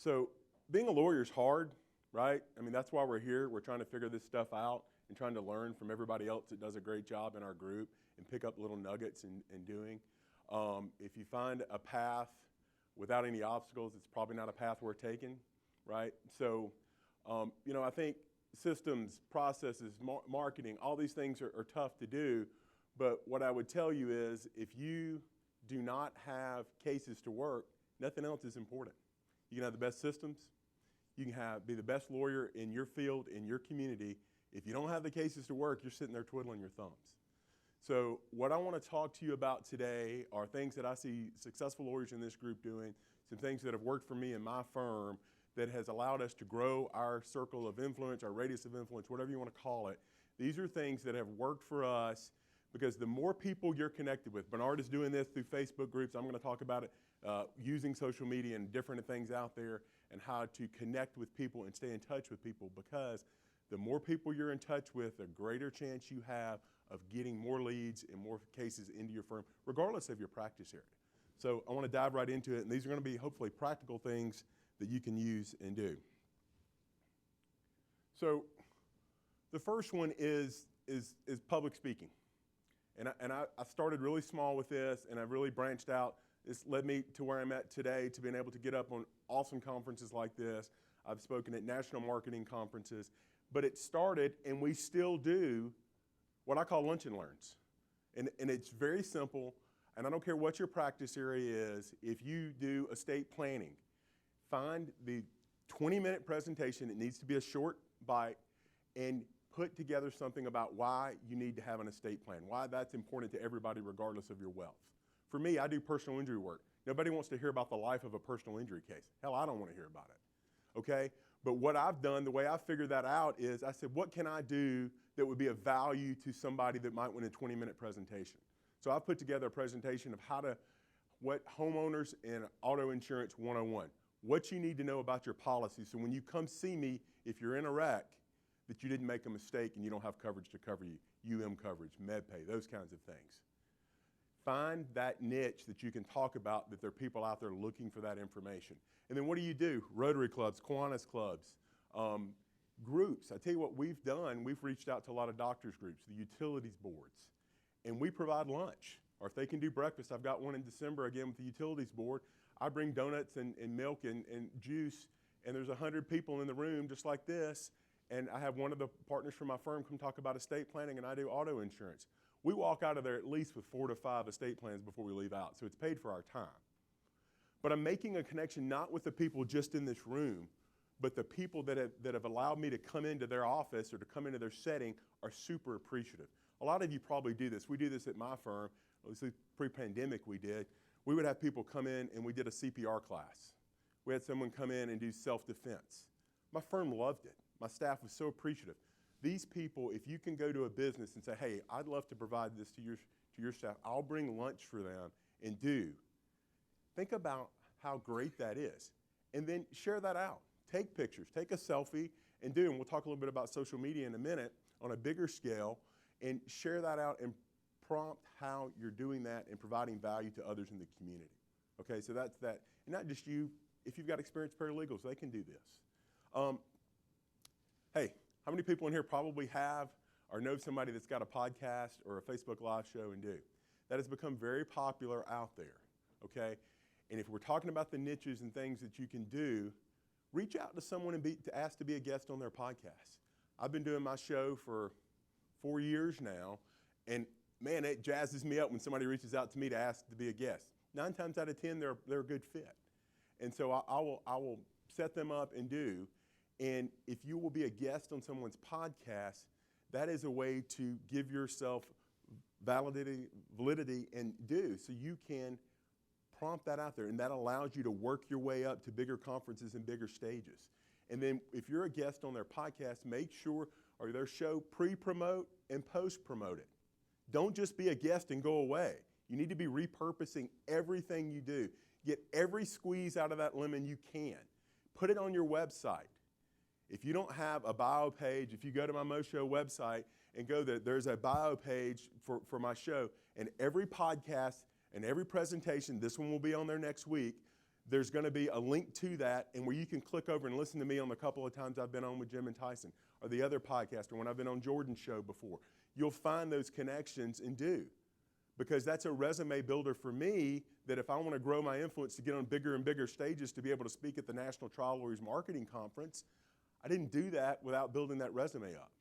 So being a lawyer is hard, right? I mean, that's why we're here. We're trying to figure this stuff out and trying to learn from everybody else that does a great job in our group and pick up little nuggets in doing. If you find a path without any obstacles, it's probably not a path worth taking, right? So, I think systems, processes, marketing, all these things are tough to do. But what I would tell you is if you do not have cases to work, nothing else is important. You can have the best systems. You can be the best lawyer in your field, in your community. If you don't have the cases to work, you're sitting there twiddling your thumbs. So what I want to talk to you about today are things that I see successful lawyers in this group doing, some things that have worked for me in my firm that has allowed us to grow our circle of influence, our radius of influence, whatever you want to call it. These are things that have worked for us because the more people you're connected with, Bernard is doing this through Facebook groups. I'm going to talk about it using social media and different things out there and how to connect with people and stay in touch with people, because the more people you're in touch with, the greater chance you have of getting more leads and more cases into your firm, regardless of your practice area. So I want to dive right into it, and these are going to be hopefully practical things that you can use and do. So the first one is public speaking. And I started really small with this, and I've really branched out. This led me to where I'm at today, to being able to get up on awesome conferences like this. I've spoken at national marketing conferences. But it started, and we still do, what I call lunch and learns. And it's very simple, and I don't care what your practice area is. If you do estate planning, find the 20-minute presentation. It needs to be a short bite, and put together something about why you need to have an estate plan, why that's important to everybody regardless of your wealth. For me, I do personal injury work. Nobody wants to hear about the life of a personal injury case. Hell, I don't want to hear about it, okay? But what I've done, the way I figured that out is I said, what can I do that would be of value to somebody that might win a 20-minute presentation? So I put together a presentation of what homeowners and auto insurance 101, what you need to know about your policy. So when you come see me, if you're in a wreck, that you didn't make a mistake and you don't have coverage to cover you, coverage, MedPay, those kinds of things. Find that niche that you can talk about, that there are people out there looking for that information. And then what do? Rotary clubs, Kiwanis clubs, groups. I tell you what we've done, we've reached out to a lot of doctors groups, the utilities boards, and we provide lunch. Or if they can do breakfast, I've got one in December again with the utilities board. I bring donuts and milk and juice, and there's 100 people in the room just like this, and I have one of the partners from my firm come talk about estate planning, and I do auto insurance. We walk out of there at least with 4 to 5 estate plans before we leave out, so it's paid for our time. But I'm making a connection not with the people just in this room, but the people that have allowed me to come into their office or to come into their setting are super appreciative. A lot of you probably do this. We do this at my firm. At least pre-pandemic we did. We would have people come in and we did a CPR class. We had someone come in and do self-defense. My firm loved it. My staff was so appreciative. These people, if you can go to a business and say, hey, I'd love to provide this to your staff, I'll bring lunch for them and do. Think about how great that is. And then share that out. Take pictures, take a selfie and do. And we'll talk a little bit about social media in a minute on a bigger scale, and share that out and prompt how you're doing that and providing value to others in the community. Okay, so that's that. And not just you. If you've got experienced paralegals, they can do this. Hey, how many people in here probably have or know somebody that's got a podcast or a Facebook Live show and do? That has become very popular out there, okay? And if we're talking about the niches and things that you can do, reach out to someone and to ask to be a guest on their podcast. I've been doing my show for 4 years now, and man, it jazzes me up when somebody reaches out to me to ask to be a guest. 9 times out of 10, they're a good fit. And so I will set them up and do. And if you will be a guest on someone's podcast, that is a way to give yourself validity and do, so you can prompt that out there. And that allows you to work your way up to bigger conferences and bigger stages. And then if you're a guest on their podcast, make sure, or their show, pre-promote and post-promote it. Don't just be a guest and go away. You need to be repurposing everything you do. Get every squeeze out of that lemon you can. Put it on your website. If you don't have a bio page, if you go to my Mo Show website and go there, there's a bio page for my show. And every podcast and every presentation, this one will be on there next week, There's going to be a link to that, and where you can click over and listen to me on the couple of times I've been on with Jim and Tyson, or the other podcast, or when I've been on Jordan's show before. You'll find those connections and do. Because that's a resume builder for me, that if I want to grow my influence to get on bigger and bigger stages to be able to speak at the National Trial Lawyers Marketing Conference, I didn't do that without building that resume up.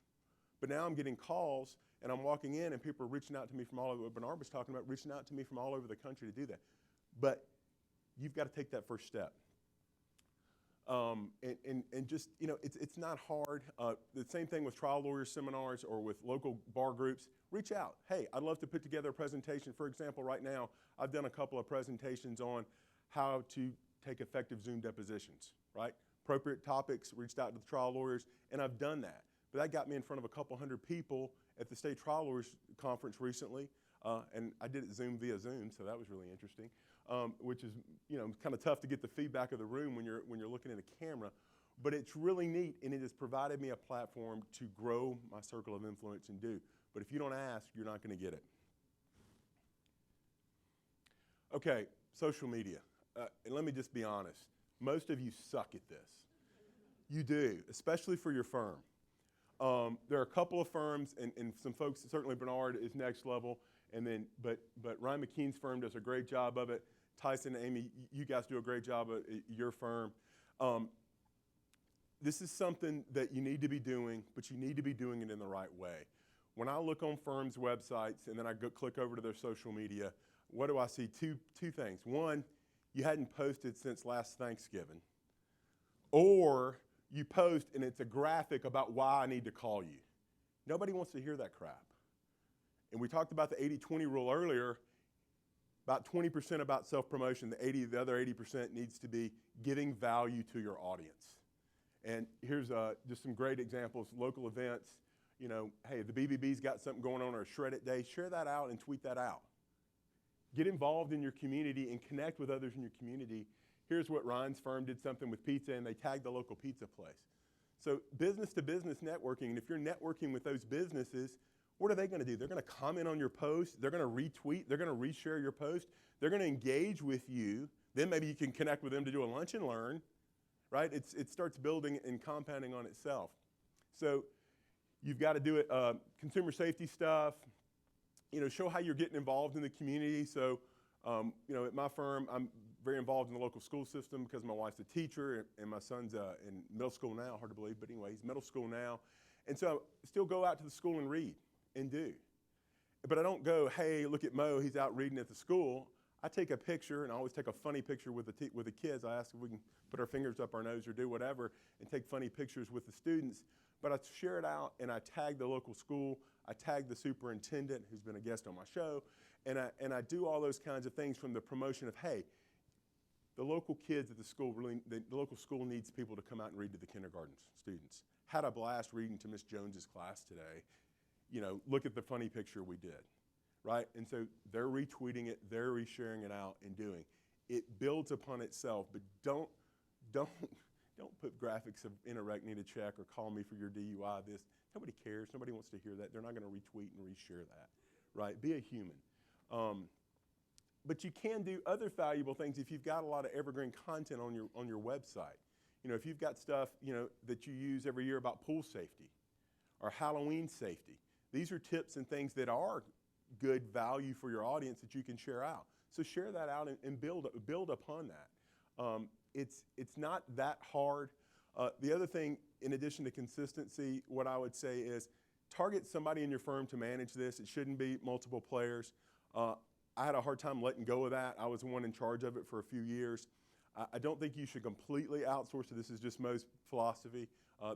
But now I'm getting calls, and I'm walking in, and people are reaching out to me from all over, what Bernard was talking about, reaching out to me from all over the country to do that. But you've got to take that first step. And just, you know, it's not hard. The same thing with trial lawyer seminars or with local bar groups. Reach out. Hey, I'd love to put together a presentation. For example, right now, I've done a couple of presentations on how to take effective Zoom depositions, right? Appropriate topics, reached out to the trial lawyers, and I've done that. But that got me in front of a couple hundred people at the State Trial Lawyers Conference recently, and I did it Zoom via Zoom, so that was really interesting. Which is, you know, kind of tough to get the feedback of the room when you're looking at a camera, but it's really neat, and it has provided me a platform to grow my circle of influence and do. But if you don't ask, you're not going to get it. Okay, social media. And let me just be honest. Most of you suck at this. You do, especially for your firm. There are a couple of firms, and some folks, certainly Bernard is next level, and then, but Ryan McKean's firm does a great job of it. Tyson, Amy, you guys do a great job at your firm. This is something that you need to be doing, but you need to be doing it in the right way. When I look on firms' websites and then I click over to their social media, what do I see? Two things. One, you hadn't posted since last Thanksgiving. Or you post and it's a graphic about why I need to call you. Nobody wants to hear that crap. And we talked about the 80-20 rule earlier. About 20% about self-promotion, the other 80% needs to be giving value to your audience. And here's just some great examples, local events. You know, hey, the BBB's got something going on, or a Shred It Day, share that out and tweet that out. Get involved in your community and connect with others in your community. Here's what Ryan's firm did something with pizza, and they tagged the local pizza place. So business-to-business networking, and if you're networking with those businesses, what are they going to do? They're going to comment on your post. They're going to retweet. They're going to reshare your post. They're going to engage with you. Then maybe you can connect with them to do a lunch and learn, right? It starts building and compounding on itself. So you've got to do it, consumer safety stuff, you know, show how you're getting involved in the community. So, you know, at my firm, I'm very involved in the local school system because my wife's a teacher and my son's in middle school now, hard to believe, but anyway, he's middle school now. And so I still go out to the school and read. And do. But I don't go, hey, look at Mo, he's out reading at the school. I take a picture, and I always take a funny picture with the kids. I ask if we can put our fingers up our nose or do whatever and take funny pictures with the students. But I share it out, and I tag the local school. I tag the superintendent, who's been a guest on my show. And I do all those kinds of things, from the promotion of, hey, the local kids at the school, the local school needs people to come out and read to the kindergarten students. Had a blast reading to Miss Jones's class today. You know, look at the funny picture we did, right? And so they're retweeting it, they're resharing it out and doing. It builds upon itself, but don't put graphics of interact, need a check, or call me for your DUI, this. Nobody cares, nobody wants to hear that. They're not gonna retweet and reshare that, right? Be a human. But you can do other valuable things if you've got a lot of evergreen content on your website. You know, if you've got stuff, you know, that you use every year about pool safety or Halloween safety. These are tips and things that are good value for your audience that you can share out. So share that out and build upon that. It's not that hard. The other thing, in addition to consistency, what I would say is target somebody in your firm to manage this. It shouldn't be multiple players. I had a hard time letting go of that. I was the one in charge of it for a few years. I don't think you should completely outsource it. This is just Mo's philosophy.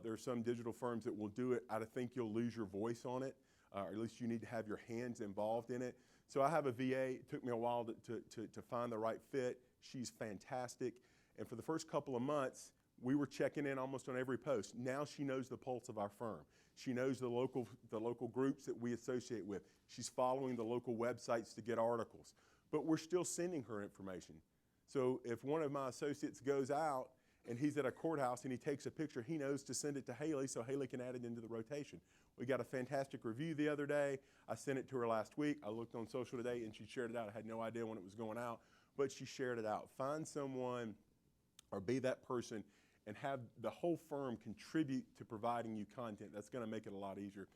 There are some digital firms that will do it. I think you'll lose your voice on it. Or at least you need to have your hands involved in it. So I have a VA. It took me a while to find the right fit. She's fantastic. And for the first couple of months, we were checking in almost on every post. Now she knows the pulse of our firm. She knows the local groups that we associate with. She's following the local websites to get articles. But we're still sending her information. So if one of my associates goes out and he's at a courthouse and he takes a picture, he knows to send it to Haley so Haley can add it into the rotation. We got a fantastic review the other day. I sent it to her last week. I looked on social today and she shared it out. I had no idea when it was going out. but she shared it out. Find someone or be that person and have the whole firm contribute to providing you content. That's going to make it a lot easier.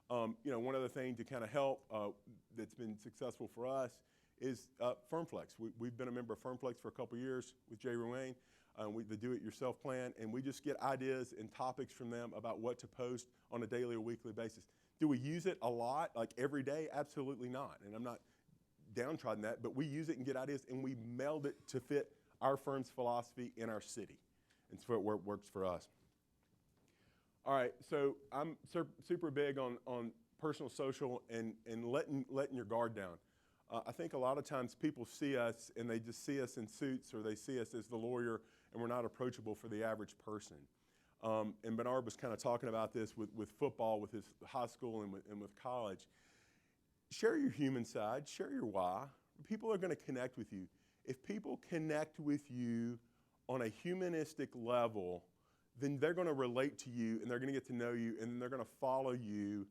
One other thing to kind of help that's been successful for us is FirmFlex. We've been a member of FirmFlex for a couple years with Jay Ruane. The do-it-yourself plan, and we just get ideas and topics from them about what to post on a daily or weekly basis. Do we use it a lot, like every day? Absolutely not, and I'm not downtrodden that, but we use it and get ideas, and we meld it to fit our firm's philosophy in our city, and so it works for us. All right, so I'm super big on personal, social, and letting your guard down. I think a lot of times people see us and they just see us in suits, or they see us as the lawyer, and we're not approachable for the average person. And Bernard was kind of talking about this with football, with his high school and with college. Share your human side, share your why. People are going to connect with you. If people connect with you on a humanistic level, then they're going to relate to you, and they're going to get to know you, and they're going to follow you.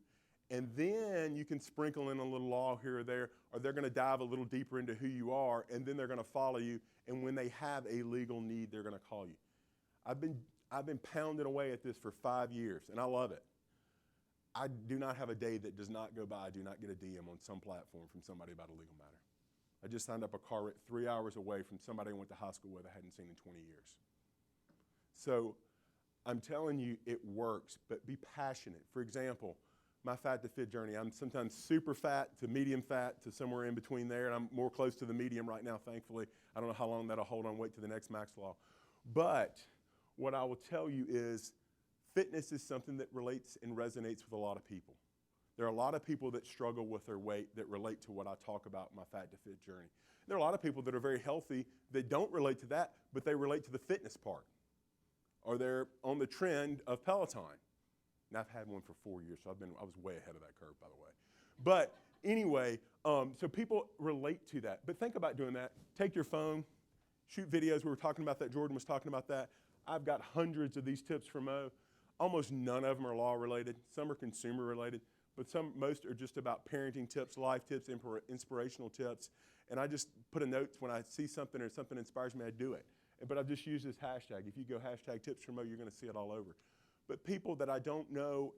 And then you can sprinkle in a little law here or there, or they're going to dive a little deeper into who you are, and then they're going to follow you. And when they have a legal need, they're going to call you. I've been pounding away at this for 5 years, and I love it. I do not have a day that does not go by I do not get a DM on some platform from somebody about a legal matter. I just signed up a car ride 3 hours away from somebody I went to high school with I hadn't seen in 20 years. So I'm telling you, it works, but be passionate. For example, my fat to fit journey, I'm sometimes super fat to medium fat to somewhere in between there, and I'm more close to the medium right now, thankfully. I don't know how long that'll hold on, wait to the next Max Law. But what I will tell you is fitness is something that relates and resonates with a lot of people. There are a lot of people that struggle with their weight that relate to what I talk about in my fat to fit journey. There are a lot of people that are very healthy that don't relate to that, but they relate to the fitness part, or they're on the trend of Peloton. And I've had one for 4 years, so I was way ahead of that curve, by the way. But anyway, so people relate to that. But think about doing that. Take your phone, shoot videos. We were talking about that. Jordan was talking about that. I've got hundreds of these tips from Mo. Almost none of them are law related. Some are consumer related, but most are just about parenting tips, life tips, inspirational tips. And I just put a note when I see something or something inspires me, I do it. But I just use this hashtag. If you go hashtag tips from Mo, you're going to see it all over. But people that I don't know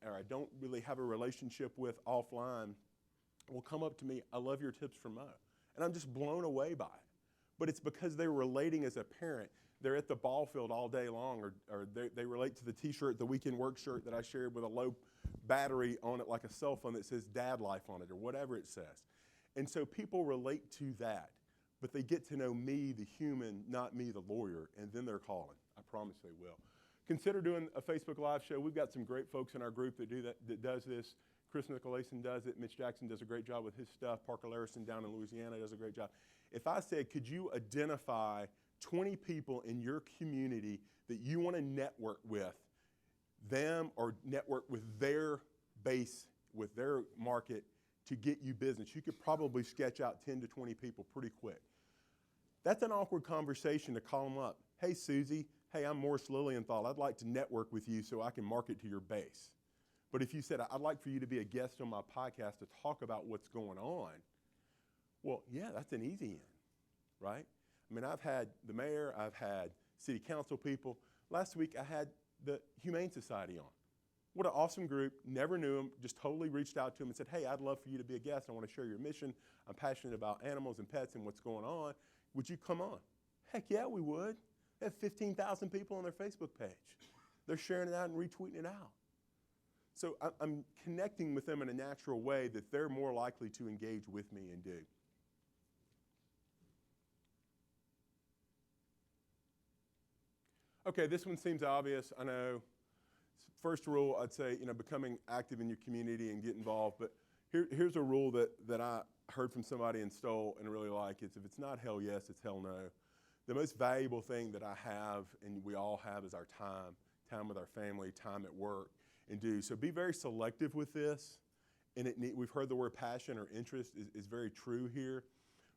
or I don't really have a relationship with offline will come up to me, I love your tips from Mo. And I'm just blown away by it. But it's because they're relating as a parent. They're at the ball field all day long, or they relate to the t-shirt, the weekend work shirt that I shared with a low battery on it, like a cell phone that says dad life on it, or whatever it says. And so people relate to that, but they get to know me, the human, not me, the lawyer, and then they're calling. I promise they will. Consider doing a Facebook Live show. We've got some great folks in our group that does this. Chris Nicolason does it. Mitch Jackson does a great job with his stuff. Parker Larison down in Louisiana does a great job. If I said, could you identify 20 people in your community that you want to network with them or network with their base, with their market to get you business, you could probably sketch out 10 to 20 people pretty quick. That's an awkward conversation to call them up. Hey, Susie. Hey, I'm Morris Lilienthal. I'd like to network with you so I can market to your base. But if you said, I'd like for you to be a guest on my podcast to talk about what's going on, well, yeah, that's an easy in, right? I mean, I've had the mayor, I've had city council people. Last week, I had the Humane Society on. What an awesome group. Never knew them, just totally reached out to them and said, hey, I'd love for you to be a guest. I want to share your mission. I'm passionate about animals and pets and what's going on. Would you come on? Heck yeah, we would. They have 15,000 people on their Facebook page. They're sharing it out and retweeting it out. So I'm connecting with them in a natural way that they're more likely to engage with me and do. Okay, this one seems obvious, I know. First rule, I'd say, becoming active in your community and get involved. But here's a rule that I heard from somebody and stole and really like. It's if it's not hell yes, it's hell no. The most valuable thing that I have, and we all have, is our time with our family, time at work, and do. So be very selective with this. And we've heard the word passion or interest is very true here.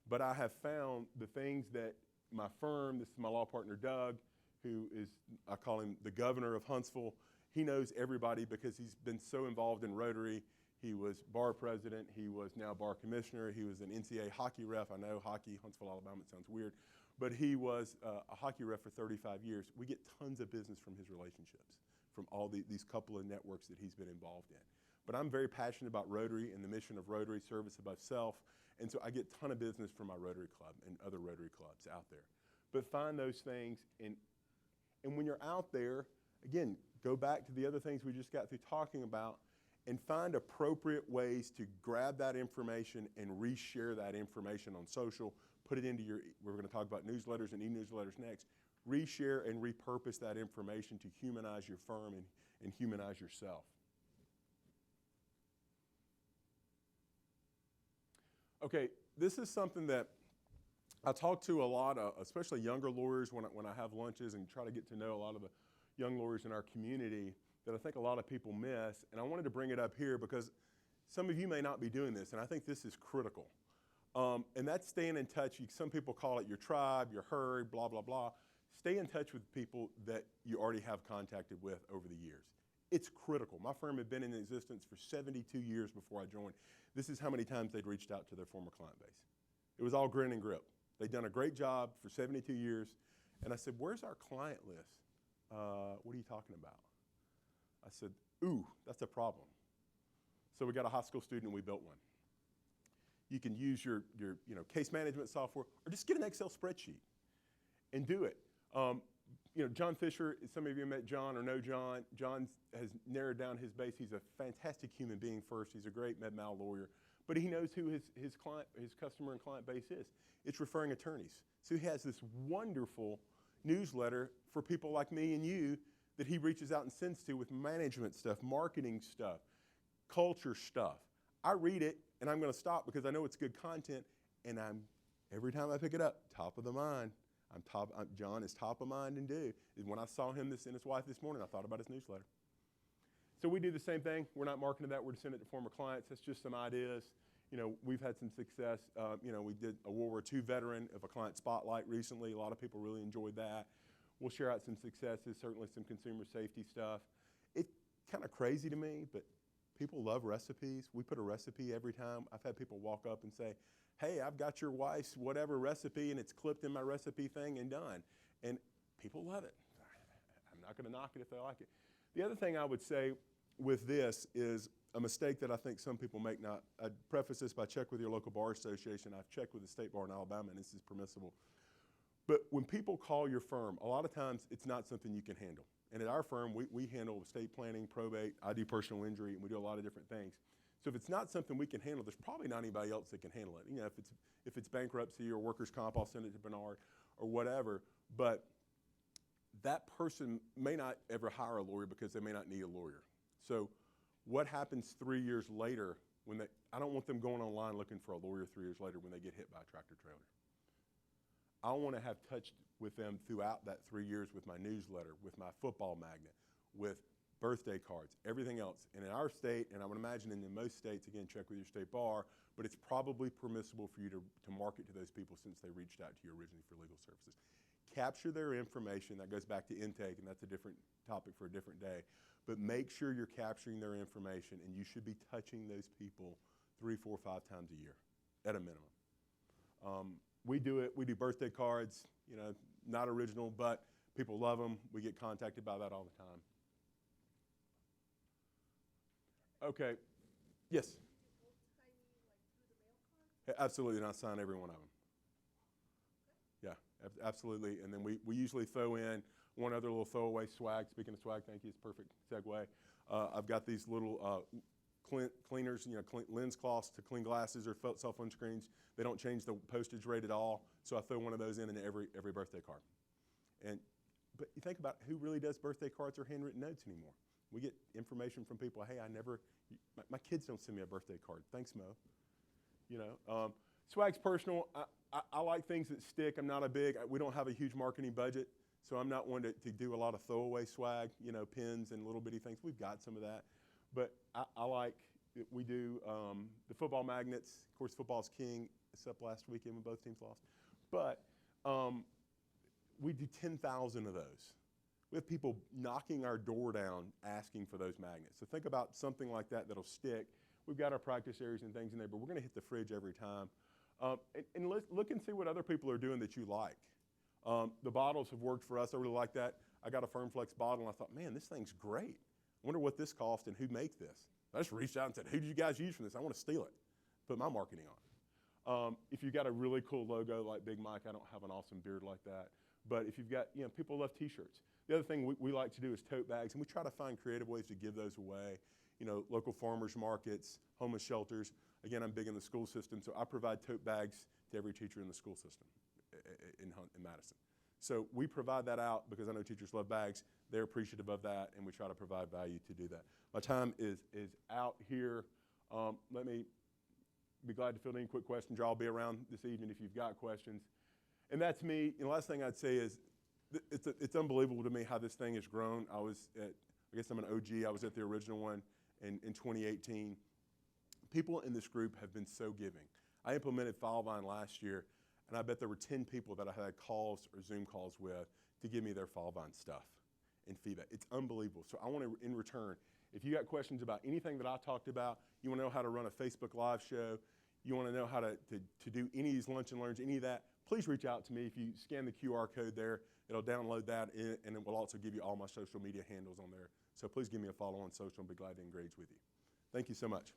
But I have found the things that my firm, this is my law partner, Doug, who is, I call him the governor of Huntsville. He knows everybody because he's been so involved in Rotary. He was bar president. He was now bar commissioner. He was an NCAA hockey ref. I know hockey, Huntsville, Alabama, it sounds weird. But he was a hockey ref for 35 years. We get tons of business from his relationships, from all these couple of networks that he's been involved in. But I'm very passionate about Rotary and the mission of Rotary, service above self. And so I get a ton of business from my Rotary Club and other Rotary clubs out there. But find those things, and when you're out there, again, go back to the other things we just got through talking about, and find appropriate ways to grab that information and reshare that information on social, put it into your, we're going to talk about newsletters and e-newsletters next, reshare and repurpose that information to humanize your firm and humanize yourself. Okay, this is something that I talk to a lot of, especially younger lawyers when I have lunches and try to get to know a lot of the young lawyers in our community that I think a lot of people miss. And I wanted to bring it up here because some of you may not be doing this, and I think this is critical. And that's staying in touch. Some people call it your tribe, your herd, blah, blah, blah. Stay in touch with people that you already have contacted with over the years. It's critical. My firm had been in existence for 72 years before I joined. This is how many times they'd reached out to their former client base. It was all grin and grip. They'd done a great job for 72 years. And I said, where's our client list? What are you talking about? I said, ooh, that's a problem. So we got a high school student and we built one. You can use your case management software or just get an Excel spreadsheet and do it. John Fisher, some of you met John or know John. John has narrowed down his base. He's a fantastic human being first. He's a great med-mal lawyer. But he knows who his customer and client base is. It's referring attorneys. So he has this wonderful newsletter for people like me and you that he reaches out and sends to with management stuff, marketing stuff, culture stuff. I read it, and I'm going to stop because I know it's good content, and every time I pick it up, top of the mind. John is top of mind and due. When I saw him and his wife this morning, I thought about his newsletter. So we do the same thing. We're not marketing that. We're to send it to former clients. That's just some ideas. We've had some success. We did a World War II veteran of a client spotlight recently. A lot of people really enjoyed that. We'll share out some successes, certainly some consumer safety stuff. It's kind of crazy to me, but people love recipes. We put a recipe every time. I've had people walk up and say, hey, I've got your wife's whatever recipe, and it's clipped in my recipe thing and done. And people love it. I'm not going to knock it if they like it. The other thing I would say with this is a mistake that I think some people make. Now, I'd preface this by check with your local bar association. I've checked with the state bar in Alabama, and this is permissible. But when people call your firm, a lot of times it's not something you can handle. And at our firm, we handle estate planning, probate, I do personal injury, and we do a lot of different things. So if it's not something we can handle, there's probably not anybody else that can handle it. If it's bankruptcy or workers' comp, I'll send it to Bernard or whatever. But that person may not ever hire a lawyer because they may not need a lawyer. So what happens 3 years later when I don't want them going online looking for a lawyer 3 years later when they get hit by a tractor trailer. I want to have touched with them throughout that 3 years with my newsletter, with my football magnet, with birthday cards, everything else. And in our state, and I would imagine in most states, again, check with your state bar, but it's probably permissible for you to market to those people since they reached out to you originally for legal services. Capture their information. That goes back to intake, and that's a different topic for a different day. But make sure you're capturing their information, and you should be touching those people 3, 4, 5 times a year at a minimum. We do it. We do birthday cards, not original, but people love them. We get contacted by that all the time. Okay. Yes? Absolutely, and I sign every one of them. Yeah, absolutely. And then we usually throw in one other little throwaway swag. Speaking of swag, thank you. It's a perfect segue. I've got these little cleaners, lens cloths to clean glasses or cell phone screens. They don't change the postage rate at all. So I throw one of those in every birthday card. But you think about who really does birthday cards or handwritten notes anymore. We get information from people, hey, my kids don't send me a birthday card. Thanks, Mo. Swag's personal. I like things that stick. We don't have a huge marketing budget, so I'm not one to do a lot of throwaway swag, pins and little bitty things. We've got some of that. But we do the football magnets. Of course, football's king, except last weekend when both teams lost. But we do 10,000 of those. We have people knocking our door down asking for those magnets. So think about something like that that'll stick. We've got our practice areas and things in there, but we're going to hit the fridge every time. And look and see what other people are doing that you like. The bottles have worked for us. I really like that. I got a FirmFlex bottle, and I thought, man, this thing's great. I wonder what this cost and who make this. I just reached out and said, who did you guys use for this? I want to steal it. Put my marketing on it. If you've got a really cool logo like Big Mike, I don't have an awesome beard like that. But if you've got, people love T-shirts. The other thing we like to do is tote bags, and we try to find creative ways to give those away. Local farmers markets, homeless shelters. Again, I'm big in the school system, so I provide tote bags to every teacher in the school system in Madison. So we provide that out because I know teachers love bags. They're appreciative of that, and we try to provide value to do that. My time is out here. Let me be glad to field any quick questions. I'll be around this evening if you've got questions. And that's me. And the last thing I'd say is it's unbelievable to me how this thing has grown. I guess I'm an OG. I was at the original one in 2018. People in this group have been so giving. I implemented FileVine last year, and I bet there were 10 people that I had calls or Zoom calls with to give me their FileVine stuff and feedback. It's unbelievable. So I want to, in return, if you got questions about anything that I talked about, you want to know how to run a Facebook Live show, you want to know how to do any of these lunch and learns, any of that, please reach out to me. If you scan the QR code there, it'll download that, and it will also give you all my social media handles on there. So please give me a follow on social and be glad to engage with you. Thank you so much.